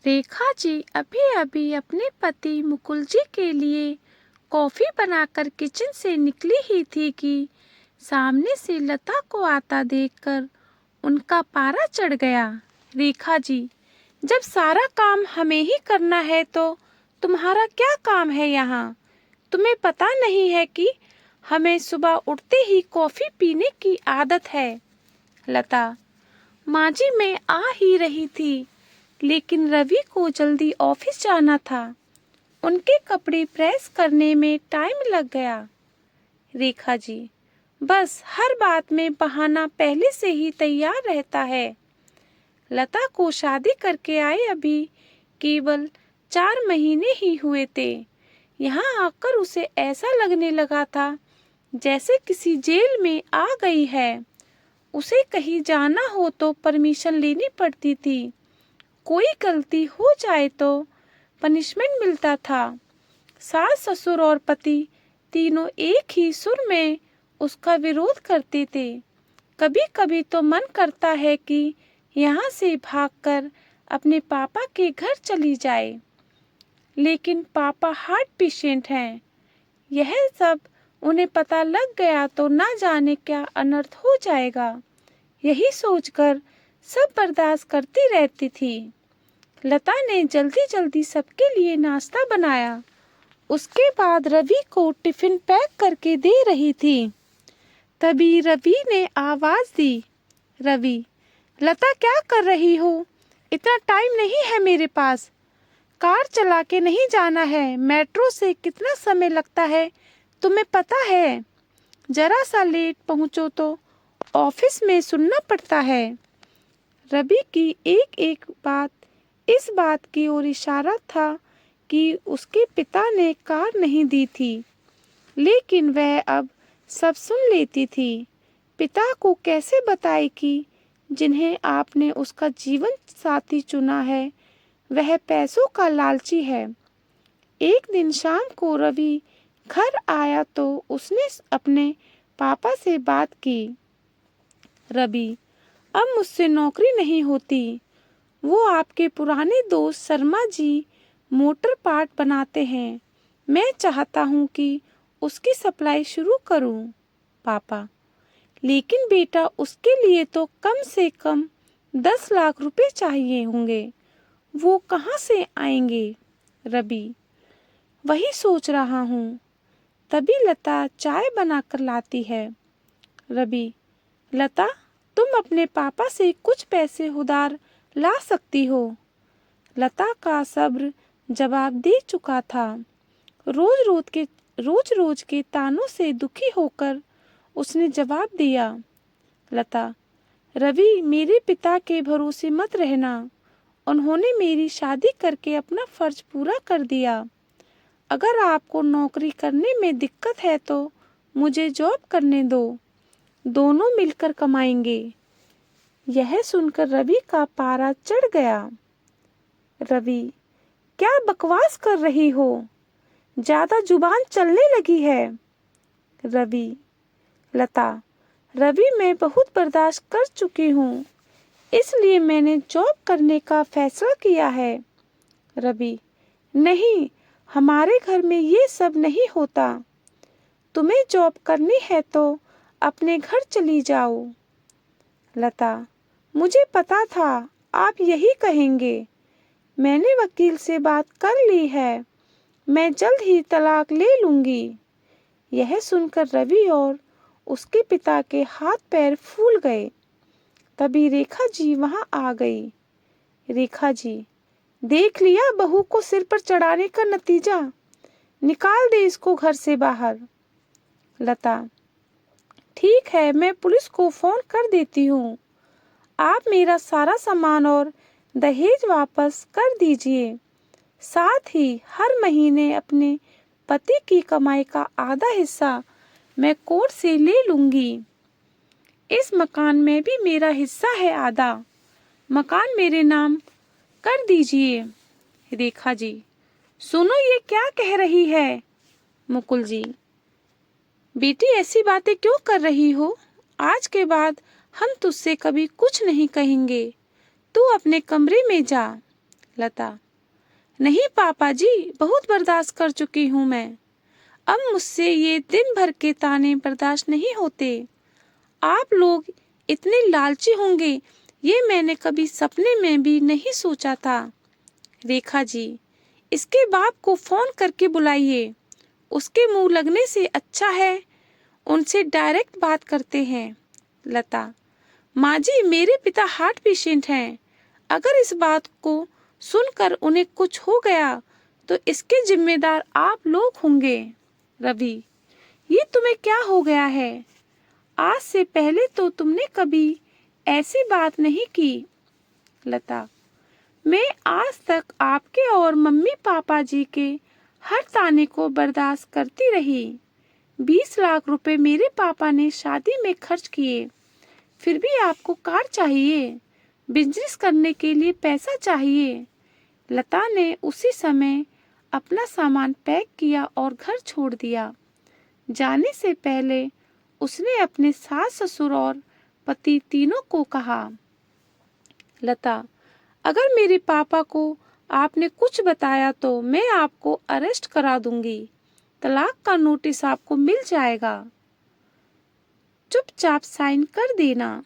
रेखा जी अभी अभी अपने पति मुकुल जी के लिए कॉफी बनाकर किचन से निकली ही थी कि सामने से लता को आता देखकर उनका पारा चढ़ गया। रेखा जी, जब सारा काम हमें ही करना है तो तुम्हारा क्या काम है यहाँ? तुम्हें पता नहीं है कि हमें सुबह उठते ही कॉफी पीने की आदत है। लता: माँ जी, मैं आ ही रही थी, लेकिन रवि को जल्दी ऑफिस जाना था। उनके कपड़े प्रेस करने में टाइम लग गया। रेखा जी: बस हर बात में बहाना पहले से ही तैयार रहता है। लता को शादी करके आए अभी केवल 4 महीने ही हुए थे। यहाँ आकर उसे ऐसा लगने लगा था जैसे किसी जेल में आ गई है। उसे कहीं जाना हो तो परमिशन लेनी पड़ती थी। कोई गलती हो जाए तो पनिशमेंट मिलता था। सास, ससुर और पति तीनों एक ही सुर में उसका विरोध करते थे। कभी कभी तो मन करता है कि यहाँ से भागकर अपने पापा के घर चली जाए, लेकिन पापा हार्ट पेशेंट हैं। यह सब उन्हें पता लग गया तो ना जाने क्या अनर्थ हो जाएगा। यही सोचकर सब बर्दाश्त करती रहती थी। लता ने जल्दी जल्दी सबके लिए नाश्ता बनाया। उसके बाद रवि को टिफिन पैक करके दे रही थी। तभी रवि ने आवाज दी, रवि: लता, क्या कर रही हो? इतना टाइम नहीं है मेरे पास। कार चला के नहीं जाना है। मेट्रो से कितना समय लगता है तुम्हें पता है? जरा सा लेट पहुंचो तो ऑफिस में सुनना पड़ता है। रवि की एक एक बात इस बात की ओर इशारा था कि उसके पिता ने कार नहीं दी थी, लेकिन वह अब सब सुन लेती थी। पिता को कैसे बताए कि जिन्हें आपने उसका जीवन साथी चुना है वह पैसों का लालची है। एक दिन शाम को रवि घर आया तो उसने अपने पापा से बात की। रवि: अब मुझसे नौकरी नहीं होती। वो आपके पुराने दोस्त शर्मा जी मोटर पार्ट बनाते हैं। मैं चाहता हूँ कि उसकी सप्लाई शुरू करूँ। पापा: लेकिन बेटा, उसके लिए तो कम से कम 10 लाख रुपए चाहिए होंगे। वो कहाँ से आएंगे? रवि: वही सोच रहा हूँ। तभी लता चाय बनाकर लाती है। रवि: लता, तुम अपने पापा से कुछ पैसे उधार ला सकती हो। लता का सब्र जवाब दे चुका था। रोज रोज के तानों से दुखी होकर उसने जवाब दिया, लता: रवि, मेरे पिता के भरोसे मत रहना। उन्होंने मेरी शादी करके अपना फर्ज पूरा कर दिया। अगर आपको नौकरी करने में दिक्कत है तो मुझे जॉब करने दो। दोनों मिलकर कमाएंगे। यह सुनकर रवि का पारा चढ़ गया। रवि: क्या बकवास कर रही हो? ज्यादा जुबान चलने लगी है। रवि: लता, रवि, मैं बहुत बर्दाश्त कर चुकी हूँ, इसलिए मैंने जॉब करने का फैसला किया है। रवि: नहीं, हमारे घर में ये सब नहीं होता। तुम्हें जॉब करनी है तो अपने घर चली जाओ। लता: मुझे पता था आप यही कहेंगे। मैंने वकील से बात कर ली है। मैं जल्द ही तलाक ले लूंगी। यह सुनकर रवि और उसके पिता के हाथ पैर फूल गए। तभी रेखा जी वहां आ गई। रेखा जी: देख लिया बहू को सिर पर चढ़ाने का नतीजा। निकाल दे इसको घर से बाहर। लता: ठीक है, मैं पुलिस को फोन कर देती हूँ। आप मेरा सारा सामान और दहेज वापस कर दीजिए। साथ ही हर महीने अपने पति की कमाई का आधा हिस्सा मैं कोर्ट से ले लूंगी। इस मकान में भी मेरा हिस्सा है आधा। मकान मेरे नाम कर दीजिए। रेखा जी: सुनो, ये क्या कह रही है? मुकुल जी: बेटी, ऐसी बातें क्यों कर रही हो? आज के बाद हम तुझसे कभी कुछ नहीं कहेंगे। तू अपने कमरे में जा। लता, नहीं पापा जी, बहुत बर्दाश्त कर चुकी हूँ मैं। अब मुझसे ये दिन भर के ताने बर्दाश्त नहीं होते। आप लोग इतने लालची होंगे ये मैंने कभी सपने में भी नहीं सोचा था। रेखा जी, इसके बाप को फोन करके बुलाइए। उसके मुंह लगने से अच्छा है उनसे डायरेक्ट बात करते हैं। लता, माँ जी, मेरे पिता हार्ट पेशेंट हैं। अगर इस बात को सुनकर उन्हें कुछ हो गया तो इसके जिम्मेदार आप लोग होंगे। रवि, ये तुम्हें क्या हो गया है? आज से पहले तो तुमने कभी ऐसी बात नहीं की। लता, मैं आज तक आपके और मम्मी पापा जी के हर ताने को बर्दाश्त करती रही। 20 लाख रुपए मेरे पापा ने शादी में खर्च किए, फिर भी आपको कार चाहिए, बिजनेस करने के लिए पैसा चाहिए। लता ने उसी समय अपना सामान पैक किया और घर छोड़ दिया। जाने से पहले उसने अपने सास ससुर और पति तीनों को कहा, लता, अगर मेरे पापा को आपने कुछ बताया तो मैं आपको अरेस्ट करा दूंगी। तलाक का नोटिस आपको मिल जाएगा। चुपचाप साइन कर देना।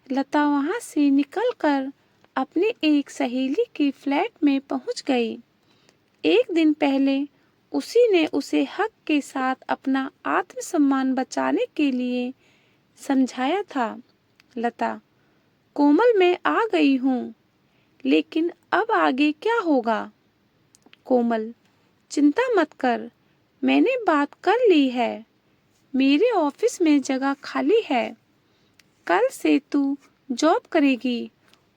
लता वहां से निकलकर अपने एक सहेली के फ्लैट में पहुंच गई। एक दिन पहले उसी ने उसे हक के साथ अपना आत्मसम्मान बचाने के लिए समझाया था। लता, कोमल, मैं आ गई हूँ, लेकिन अब आगे क्या होगा? कोमल, चिंता मत कर, मैंने बात कर ली है। मेरे ऑफिस में जगह खाली है। कल से तू जॉब करेगी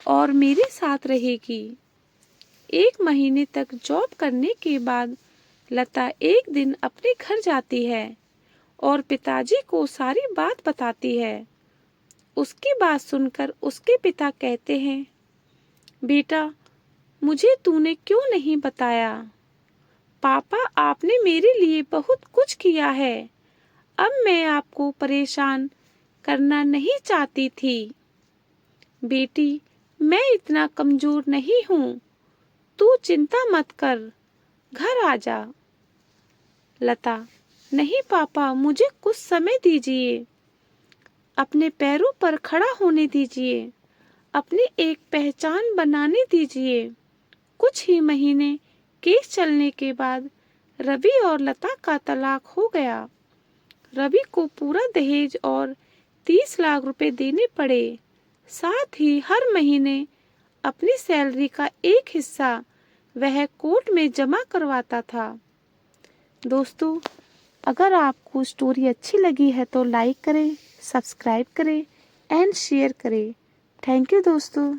और मेरे साथ रहेगी। 1 महीने तक जॉब करने के बाद लता एक दिन अपने घर जाती है और पिताजी को सारी बात बताती है। उसकी बात सुनकर उसके पिता कहते हैं, बेटा, मुझे तूने क्यों नहीं बताया? पापा, आपने मेरे लिए बहुत कुछ किया है। अब मैं आपको परेशान करना नहीं चाहती थी। बेटी, मैं इतना कमजोर नहीं हूँ। तू चिंता मत कर, घर आ जा। लता, नहीं पापा, मुझे कुछ समय दीजिए। अपने पैरों पर खड़ा होने दीजिए। अपनी एक पहचान बनाने दीजिए। कुछ ही महीने केस चलने के बाद रवि और लता का तलाक हो गया। रवि को पूरा दहेज और 30 लाख रुपए देने पड़े। साथ ही हर महीने अपनी सैलरी का एक हिस्सा वह कोर्ट में जमा करवाता था। दोस्तों, अगर आपको स्टोरी अच्छी लगी है तो लाइक करें, सब्सक्राइब करें एंड शेयर करें। थैंक यू दोस्तों।